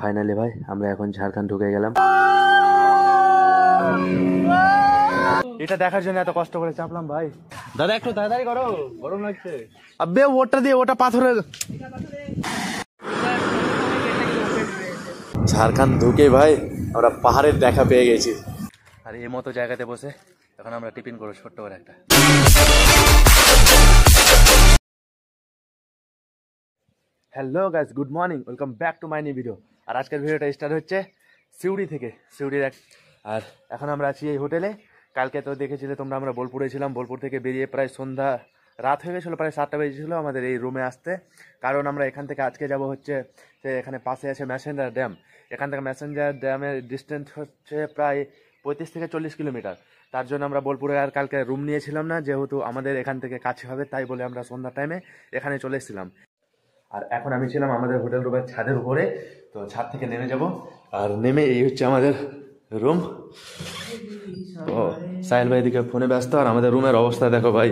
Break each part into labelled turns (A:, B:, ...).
A: Finally ভাই আমরা এখন ঝাড়খণ্ড ঢুকে গেলাম। এটা দেখার জন্য এত কষ্ট করে চাপলাম ভাই। দাদা একটু তাড়াতাড়ি করো, গরম লাগছে। আবে ওটা দিয়ে, ওটা পাথরের। ঝাড়খণ্ড ঢুকে ভাই আমরা পাহাড়ের দেখা পেয়ে গেছি। আর এই মতো জায়গাতে বসে এখন আমরা টিফিন করবো ছোট্ট করে একটা। Hello guys, good morning, welcome back to my new video. আর আজকের ভিডিওটা স্টার্ট হচ্ছে সিউড়ি থেকে, সিউড়ির আর এখন আমরা আছি এই হোটেলে। কালকে তো দেখেছিলে তোমরা, আমরা বোলপুরে ছিলাম। বোলপুর থেকে বেরিয়ে প্রায় সন্ধ্যা রাত হয়ে গেছিলো, প্রায় 7টা বেজেছিলো আমাদের এই রুমে আসতে। কারণ আমরা এখান থেকে আজকে যাব হচ্ছে এখানে পাশে আছে ম্যাসেঞ্জার ড্যাম। এখান থেকে ম্যাসেঞ্জার ড্যামের ডিস্টেন্স হচ্ছে প্রায় 35 থেকে 40 কিলোমিটার। তার জন্য আমরা বোলপুরে আর কালকে রুম নিয়েছিলাম না, যেহেতু আমাদের এখান থেকে কাছে হবে, তাই বলে আমরা সন্ধ্যার টাইমে এখানে চলে এসেছিলাম। আর এখন আমি ছিলাম আমাদের হোটেল রুমের ছাদের উপরে, তো ছাদ থেকে নেমে যাব। আর নেমে এই হচ্ছে আমাদের রুম। তো সাহেল ভাই দিকে ফোনে ব্যস্ত। আর আমাদের রুমের অবস্থা দেখো ভাই,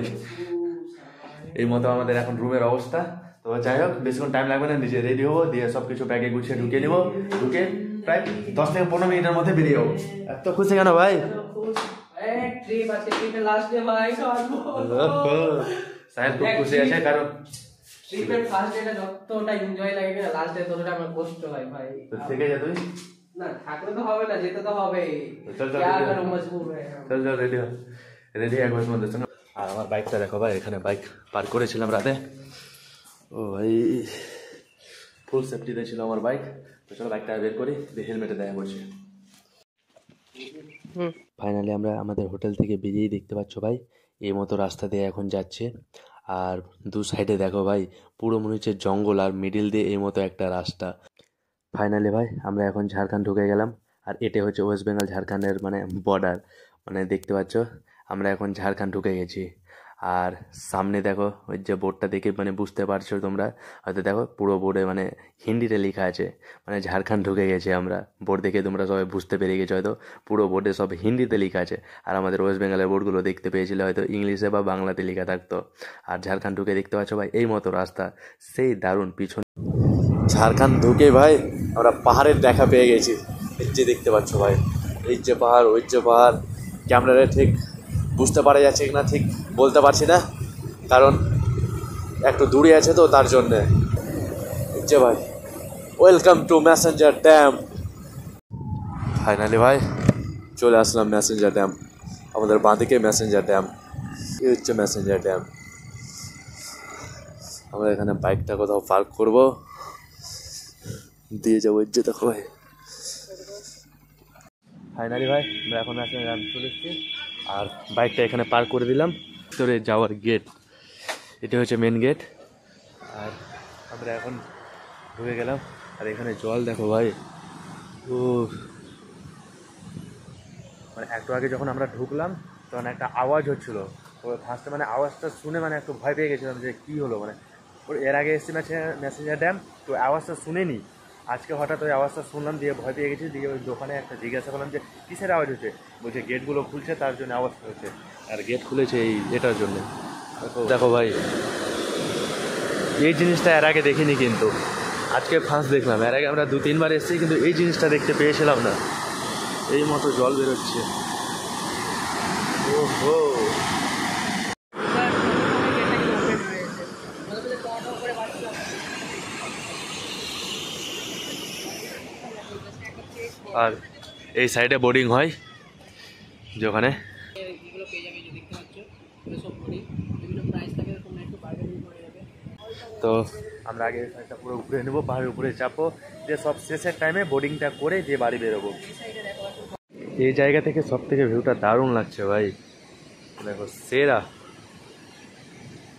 A: এই মতো আমাদের এখন রুমের অবস্থা। তো যাই হোক, বেশিক্ষণ টাইম লাগবে না, নিজে রেডি হবো, দিয়ে সবকিছু ব্যাগে গুছিয়ে ঢুকিয়ে নিবো। ঢুকে প্রায় 10 থেকে 15 মিনিটের মধ্যে বেরিয়ে যাবো। এত খুশি কেন ভাই? সাহেল খুব খুশি আছে, কারণ
B: ট্রিপের ফার্স্ট ডেটা যতটা এনজয় লাগে না, লাস্ট ডে ততটা আমার কষ্ট হয় ভাই।
A: তো থেকে যা তুই
B: না থাকলে তো হবে না, যেতে তো হবে।
A: চল চল রেডি হ, রেডি এক বছর মধ্যে। আর আমার বাইকটা দেখো ভাই, এখানে বাইক পার্ক করেছিলাম রাতে। ও ভাই, ফুল সেফটিতে ছিল আমার বাইক। তো চলো বাইকটা বের করি, হেলমেটে দেখা করছি। ফাইনালি আমরা আমাদের হোটেল থেকে বেরিয়েই দেখতে পাচ্ছ ভাই, এই মতো রাস্তা দিয়ে এখন যাচ্ছে। আর দু সাইডে দেখো ভাই, পুরো মনে হচ্ছে জঙ্গল, আর মিডিল দিয়ে এই মতো একটা রাস্তা। ফাইনালি ভাই আমরা এখন ঝাড়খণ্ড ঢুকে গেলাম। আর এটা হচ্ছে ওয়েস্ট বেঙ্গল ঝাড়খণ্ডের মানে বর্ডার, মানে দেখতে পাচ্ছ আমরা এখন ঝাড়খণ্ড ঢুকে গেছি। আর সামনে দেখো ওই যে বোর্ডটা দেখে মানে বুঝতে পারছো তোমরা হয়তো, দেখো পুরো বোর্ডে মানে হিন্দিতে লেখা আছে, মানে ঝাড়খণ্ড ঢুকে গেছে আমরা। বোর্ড দেখে তোমরা সবাই বুঝতে পেরে গেছো হয়তো, পুরো বোর্ডে সব হিন্দিতে লেখা আছে। আর আমাদের ওয়েস্ট বেঙ্গলের বোর্ডগুলো দেখতে পেয়েছিলে হয়তো ইংলিশে বা বাংলাতে লেখা থাকতো। আর ঝাড়খণ্ড ঢুকে দেখতে পাচ্ছ ভাই এই মতো রাস্তা, সেই দারুণ। পিছনে ঝাড়খণ্ড ঢুকে ভাই আমরা পাহাড়ের দেখা পেয়ে গেছি। এই যে দেখতে পাচ্ছ ভাই, এই যে পাহাড়, ওই যে পাহাড়। ক্যামেরাটা ঠিক বুঝতে পারা যাচ্ছে কিনা ঠিক বলতে পারছি না, কারণ একটু দূরে আছে তো তার জন্যে। এই যে ভাই, welcome to messenger dam. Finally ভাই চলে আসলাম ম্যাসেঞ্জার ড্যাম। আমাদের বাঁদিকে ম্যাসেঞ্জার ড্যাম, এই হচ্ছে ম্যাসেঞ্জার ড্যাম। আমরা এখানে বাইকটা কোথাও পার্ক করবো, দিয়ে যাবো। এই যে দেখো ভাই, ফাইনালি ভাই আমরা এখন ম্যাসেঞ্জার ড্যাম চলে এসেছি। আর বাইকটা এখানে পার্ক করে দিলাম। ভিতরে যাওয়ার গেট, এটা হচ্ছে মেন গেট। আর আমরা এখন ঢুকে গেলাম। আর এখানে জল দেখো ভাই, ও মানে একটু আগে যখন আমরা ঢুকলাম তখন একটা আওয়াজ হচ্ছিলো। তো ফার্স্টে মানে আওয়াজটা শুনে মানে একটু ভয় পেয়ে গেছিলাম যে কী হলো। মানে এর আগে এসেছি ম্যাসেঞ্জার ড্যাম, তো আওয়াজটা শুনিনি। আজকে হঠাৎ ওই আওয়াজটা শুনলাম, দিয়ে ভয় পেয়ে গেছি। দিয়ে ওই দোকানে একটা জিজ্ঞাসা করলাম যে কিসের আওয়াজ হচ্ছে, বলছে গেটগুলো খুলছে তার জন্য আওয়াজ হচ্ছে। আর গেট খুলেছে এই এটার জন্যে। দেখো ভাই, এই জিনিসটা এর আগে দেখিনি, কিন্তু আজকে ফার্স্ট দেখলাম। এর আগে আমরা 2-3 বার এসেছি, কিন্তু এই জিনিসটা দেখতে পেয়েছিলাম না। এই মতো জল বেরোচ্ছে। ওহো, আর এই সাইডে বোর্ডিং হয় যেখানে। তো আমরা আগে সাইডটা পুরো ঘুরে নেবো, পাহাড়ের উপরে চাপো, দিয়ে সব শেষের টাইমে বোর্ডিংটা করে দিয়ে বাড়ি বেরোবো। এই জায়গা থেকে সব থেকে ভিউটা দারুণ লাগছে ভাই, দেখো সেরা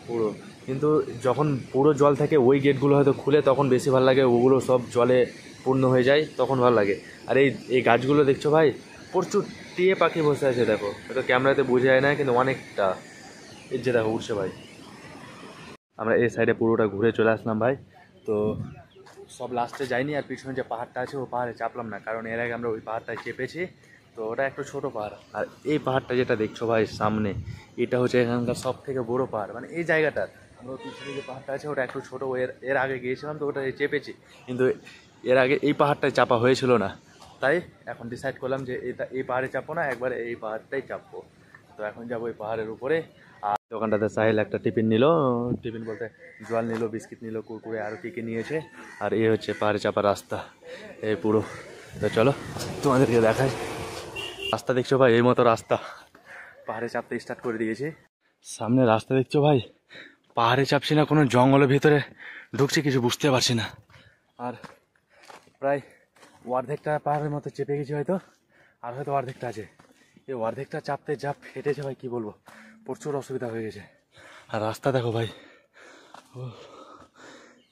A: পুরো। কিন্তু যখন পুরো জল থাকে ওই গেটগুলো হয়তো খুলে তখন বেশি ভালো লাগে, ওগুলো সব জলে পূর্ণ হয়ে যায় তখন ভালো লাগে। আর এই গাছগুলো দেখছো ভাই, প্রচুর টিয়ে পাখি বসে আছে। দেখো হয়তো ক্যামেরাতে বোঝা যায় না, কিন্তু অনেকটা। এই যে দেখো উঠছে ভাই। আমরা এই সাইডে পুরোটা ঘুরে চলে আসলাম ভাই। তো সব লাস্টে যাইনি, আর পিছনে যে পাহাড়টা আছে ও পাহাড়ে চাপলাম না, কারণ এর আগে আমরা ওই পাহাড়টায় চেপেছি। তো ওটা একটু ছোটো পাহাড়। আর এই পাহাড়টা যেটা দেখছো ভাই সামনে, এটা হচ্ছে এখানকার সব থেকে বড়ো পাহাড়। মানে এই জায়গাটার আমরা পিছনে যে পাহাড়টা আছে ওটা একটু ছোটো। এর আগে গিয়েছিলাম তো ওটা চেপেছি, কিন্তু এর আগে এই পাহাড়টায় চাপা হয়েছিল না, তাই এখন ডিসাইড করলাম যে এই পাহাড়ে চাপবো না, একবার এই পাহাড়টাই চাপবো। তো এখন যাবো এই পাহাড়ের উপরে। আর দোকানটাতে সাহিল একটা টিফিন নিল, টিফিন বলতে জল নিল, বিস্কিট নিল, কুরকুরে আরও কী কী নিয়েছে। আর এই হচ্ছে পাহাড়ে চাপার রাস্তা, এই পুরো। তো চলো তোমাদেরকে দেখাই। রাস্তা দেখছো ভাই, এই মতো রাস্তা, পাহাড়ে চাপতে স্টার্ট করে দিয়েছি। সামনে রাস্তা দেখছো ভাই, পাহাড়ে চাপছি না, কোনো জঙ্গলের ভিতরে ঢুকছি, কিছু বুঝতে পারছি না। আর প্রায় অর্ধেকটা পাহাড়ের মতো চেপে গেছি হয়তো, আর হয়তো অর্ধেকটা আছে। এই অর্ধেকটা চাপতে যা ফেটেছে ভাই, কি বলবো, প্রচুর অসুবিধা হয়ে গেছে। আর রাস্তা দেখো ভাই, ও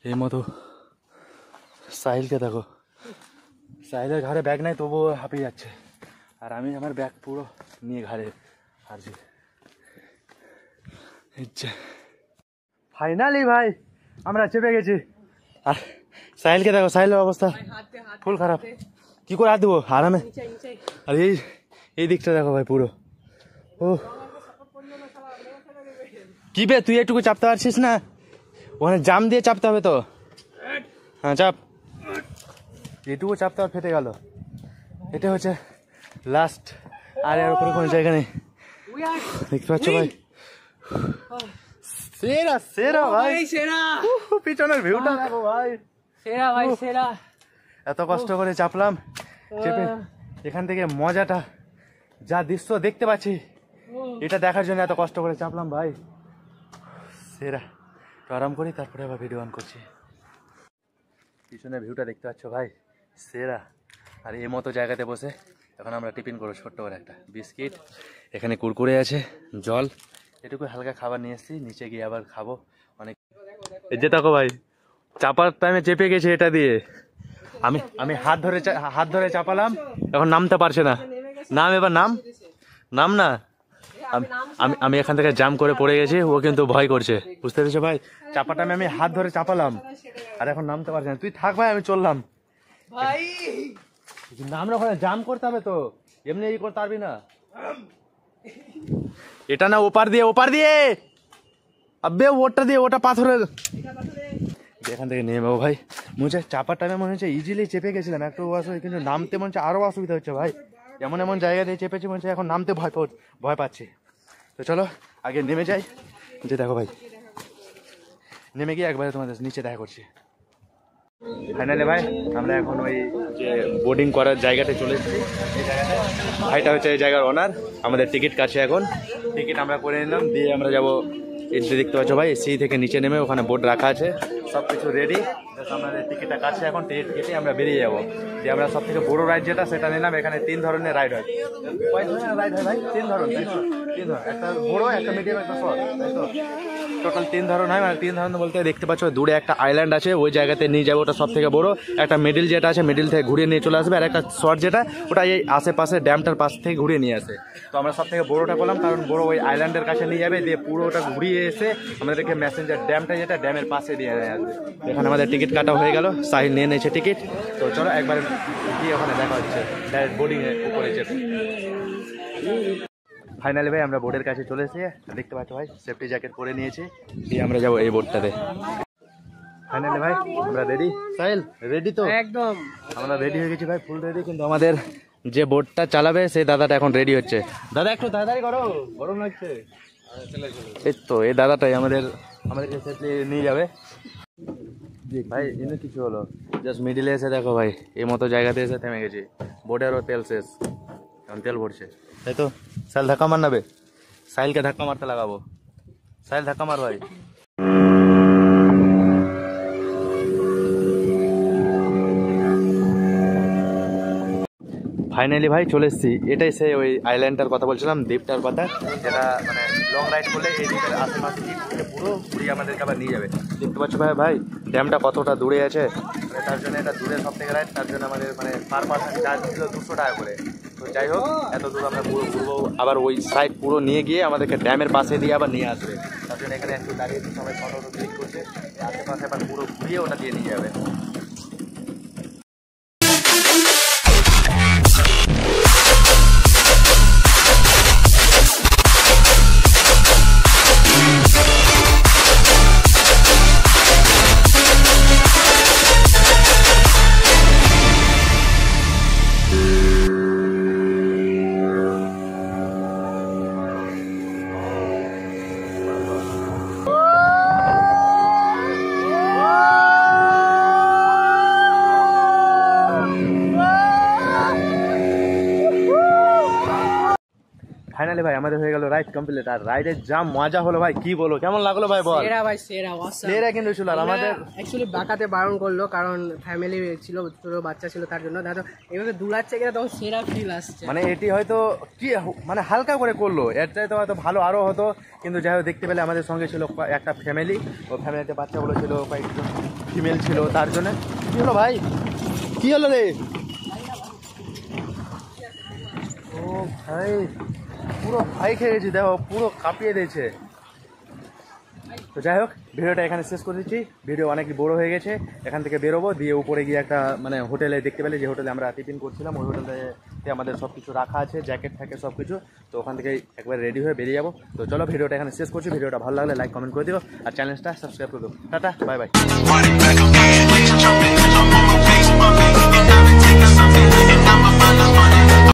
A: এই মতো। সাহিলকে দেখো, সাহিলের ঘাড়ে ব্যাগ নাই তবুও হাঁপিয়ে যাচ্ছে, আর আমি আমার ব্যাগ পুরো নিয়ে ঘাড়ে হারছি। ফাইনালি ভাই আমরা চেপে গেছি। আর সাহিলকে দেখো, সাহিলের অবস্থা ফুল খারাপ, কি করে হাত দেবো আরামে। আর এই দিকটা দেখো ভাই পুরো, ও কি বে, তুই একটুকু চাপতে পারছিস না? ওখানে জাম দিয়ে চাপতে হবে তো। হ্যাঁ চাপ, এটুকু চাপতে আর ফেটে গেল। এটা হচ্ছে লাস্ট, আর এর উপরে কোনো জায়গা নেই, দেখতে পাচ্ছ ভাই। সেরা সেরা ভাই, সেরা পিছনের ভিউটা দেখো ভাই,
B: সেরা ভাই সেরা।
A: এত কষ্ট করে চাপলাম, চেপে এখান থেকে মজাটা, যা দৃশ্য দেখতে পাচ্ছি, এটা দেখার জন্য এত কষ্ট করে চাপলাম ভাই, সেরা। তো আরাম করি, তারপরে আবার ভিডিও অন করছি। পিছনের ভিউটা দেখতে পাচ্ছ ভাই, সেরা। আর এই মতো জায়গাতে বসে এখন আমরা টিফিন করবো, ছোট্ট করে একটা বিস্কিট, এখানে কুরকুরে আছে, জল, এটুকু হালকা খাবার নিয়ে এসেছি, নিচে গিয়ে আবার খাবো অনেক। এই যে দেখো ভাই, চাপার টাইমে চেপে গেছে এটা দিয়ে, আমি হাত ধরে চাপালাম, এখন নামতে পারছে না। নাম, এবার নাম না। আমি এখান থেকে জাম করে পড়ে গেছি, ও কিন্তু ভয় করছে, বুঝতে পেরেছো ভাই। চাপার টাইমে আমি হাত ধরে চাপালাম, আর এখন নামতে পারছে না। তুই থাক ভাই, আমি চললাম ভাই। আমরা ওখানে জাম করতে হবে তো, এমনি এই করতে পারবি না। এটা না, ওপার দিয়ে আবে, ওটা দিয়ে, ওটা পাথরের। এখান থেকে নেমে ভাই, মনে হচ্ছে চাপার টাইমে মনে হচ্ছে ইজিলি চেপে গেছিলাম একটু, কিন্তু নামতে মনে হচ্ছে আরো অসুবিধা হচ্ছে ভাই। এমন জায়গা দিয়ে চেপেছি, মনে হচ্ছে এখন নামতে ভয় পাচ্ছি। তো চলো আগে নেমে যাই। যে দেখো ভাই, নেমে গিয়ে একবারে তোমাদের নিচে দেখা করছি। ফাইনালি ভাই আমরা এখন ওই যে বোর্ডিং করার জায়গাতে চলে এসেছি। এই জায়গাতে ভাইটা হচ্ছে এই জায়গার ওনার, আমাদের টিকিট কাটছে এখন। টিকিট আমরা করে নিলাম, দিয়ে আমরা যাবো, এই দেখতে পাচ্ছ ভাই, সি থেকে নিচে নেমে ওখানে বোর্ড রাখা আছে, সব কিছু রেডি। আমাদের টিকিটটা কাটছে এখন, টিকিট কেটে আমরা বেরিয়ে যাবো। দিয়ে আমরা সব থেকে বড়ো রাইড যেটা, সেটা নিলাম। এখানে 3 ধরনের রাইড হয়। কয় ধরনের রাইড হয় ভাই? 3 ধরন, 3 ধরন, একটা বড়ো, একটা মিডিয়াম, একটা শর্ট, তাই তো? টোটাল 3 ধরন হয়। মানে 3 ধরন বলতে দেখতে পাচ্ছ দূরে একটা আইল্যান্ড আছে, ওই জায়গাতে নিয়ে যাবো, ওটা সব থেকে বড়ো। একটা মিডিল যেটা আছে, মিডিল থেকে ঘুরিয়ে নিয়ে চলে আসবে। আর একটা শর্ট যেটা, ওটা এই আশেপাশে ড্যামটার পাশ থেকে ঘুরিয়ে নিয়ে আসে। তো আমরা সব থেকে বড়োটা করলাম, কারণ বড়ো ওই আইল্যান্ডের কাছে নিয়ে যাবে, দিয়ে পুরোটা ঘুরিয়ে এসে আমাদেরকে মেসেঞ্জার ড্যামটা যেটা, ড্যামের পাশে দিয়ে আসবে। এখানে আমাদের টিকিট কাটা হয়ে গেল, সাহিল নিয়ে নিয়েছে টিকিট। তো চলো একবার গিয়ে ওখানে দেখা হচ্ছে, ডাইরেক্ট বোর্ডিংয়ে উপরে চেপে। ফাইনালি ভাই আমরা বোর্ডের কাছে চলে এসেছি, দেখতে পাচ্ছ ভাই সেফটি জ্যাকেট পরে নিয়েছি, দিয়ে আমরা যাবো এই বোর্ডটাতে। ফাইনালি ভাই আমরা রেডি। সাহিল রেডি তো?
B: একদম
A: আমরা রেডি হয়ে গেছি ভাই, ফুল রেডি। কিন্তু আমাদের যে বোর্ডটা চালাবে সেই দাদাটা এখন রেডি হচ্ছে। দাদা একটু তাড়াতাড়ি করো, গরম লাগছে। এই তো এই দাদাটাই আমাদেরকে সেফলি নিয়ে যাবে ভাই। এনে কিছু হলো, জাস্ট মিডিলে এসে দেখো ভাই, এই মতো জায়গাতে এসে থেমে গেছি। বোর্ডেরও তেল শেষ, এখন তেল ভরছে, তাই তো? সাহিল ধাক্কা মার নেবে, সাহিলকে ধাক্কা মারতে লাগাবো। সাহিল ধাক্কা মার ভাই। ফাইনালি ভাই চলে এসেছি। এটাই সে ওই আইল্যান্ডটার কথা বলছিলাম, দ্বীপটার কথা, যেটা মানে লং রাইড করলে এই দ্বীপের আশেপাশে পুরো ঘুরিয়ে আমাদেরকে আবার নিয়ে যাবে। দেখতে পাচ্ছ ভাই ড্যামটা কতটা দূরে আছে, মানে তার জন্য এটা দূরে সব থেকে রাইড। তার জন্য আমাদের মানে পার পার্সন চার্জ ছিল 200 টাকা করে। তো যাই হোক, এত দূর আমরা পুরো ঘুরবো, আবার ওই সাইড পুরো নিয়ে গিয়ে আমাদেরকে ড্যামের পাশে দিয়ে আবার নিয়ে আসবে। তার জন্য এখানে একটু দাঁড়িয়েছি, সবাই ফটো ক্লিক করছে, আশেপাশে আবার পুরো ঘুরিয়ে ওটা দিয়ে নিয়ে যাবে। ফাইনালি ভাই আমাদের হয়ে গেল রাইড কমপ্লিট। আর রাইডের যা মজা হলো ভাই, কি বলো, কেমন লাগলো ভাই বল?
B: সেরা ভাই, সেরা, awesome।
A: সেরা কিন্তু ছিল। আর আমাদের
B: অ্যাকচুয়ালি বাঁকাতে বারণ করলো, কারণ ফ্যামিলি ছিল, ছোট বাচ্চা ছিল, তার জন্য দাদা এইভাবে দুলাচ্ছে কিনা তখন সেরা ফিল আসছে।
A: মানে এটি হয়তো কি মানে হালকা করে করলো, এর চাইতে হয়তো ভালো আরো হতো, কিন্তু যাই হোক দেখতে পেলে আমাদের সঙ্গে ছিল একটা ফ্যামিলি, ও ফ্যামিলিতে বাচ্চাগুলো ছিল, কয়েকজন ফিমেল ছিল, তার জন্য কি হলো ভাই, কি হলো রে? ও ভাই পুরো ভাই খেয়ে গেছি, দেখো পুরো কাঁপিয়ে দিয়েছে। তো যাই হোক ভিডিওটা এখানে শেষ করে দিচ্ছি, ভিডিও অনেক বড় হয়ে গেছে। এখান থেকে বেরোবো, দিয়ে উপরে গিয়ে একটা মানে হোটেলে দেখতে পেলে, যে হোটেলে আমরা টিফিন করছিলাম, ওই হোটেলে আমাদের সব কিছু রাখা আছে, জ্যাকেট থাকে সব কিছু। তো ওখান থেকে একবার রেডি হয়ে বেরিয়ে যাবো। তো চলো ভিডিওটা এখানে শেষ করছি, ভিডিওটা ভালো লাগলে লাইক কমেন্ট করে দিও, আর চ্যানেলটা সাবস্ক্রাইব করে দিও। Tata, bye bye.